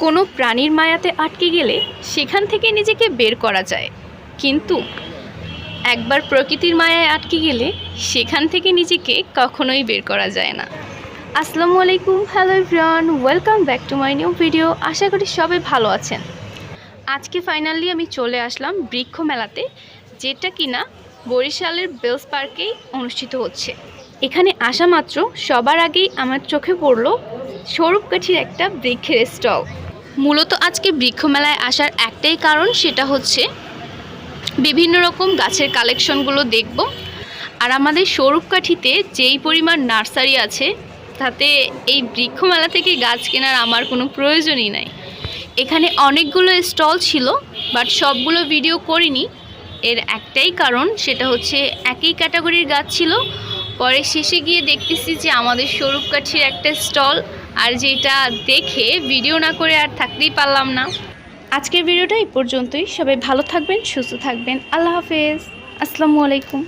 কোনো প্রাণীর মায়াতে আটকে গেলে সেখান থেকে নিজেকে বের করা যায়, কিন্তু একবার প্রকৃতির মায়ায় আটকে গেলে সেখান থেকে নিজেকে কখনোই বের করা যায় না। আসসালামু আলাইকুম, hello everyone, welcome back to my new video. আশা করি সবাই ভালো আছেন। আজকে ফাইনালি আমি চলে আসলাম বৃক্ষ মেলাতে, যেটা কিনা বরিশালের বেলস পার্কেই অনুষ্ঠিত হচ্ছে। এখানে আসা মাত্র সবার আগেই আমার চোখে পড়ল স্বরূপকাঠির একটা বৃক্ষের স্টল। মূলত আজকে বৃক্ষ মেলায় আসার একটাই কারণ, সেটা হচ্ছে বিভিন্ন রকম গাছের কালেকশনগুলো দেখব। আর আমাদের স্বরূপকাঠিতে যেই পরিমাণ নার্সারি আছে, তাতে এই বৃক্ষ মেলা থেকে গাছ কেনার আমার কোনো প্রয়োজনই নাই। এখানে অনেকগুলো স্টল ছিল, বাট সবগুলো ভিডিও করিনি। এর একটাই কারণ, সেটা হচ্ছে একই ক্যাটাগরির গাছ ছিল। পরে শেষে গিয়ে দেখতেছি যে আমাদের স্বরূপকাঠির একটা স্টল, আর যেটা দেখে ভিডিও না করে আর থাকতেই পারলাম না। আজকের ভিডিওটা এই পর্যন্তই। সবাই ভালো থাকবেন, সুস্থ থাকবেন। আল্লাহ হাফেজ, আসসালামু আলাইকুম।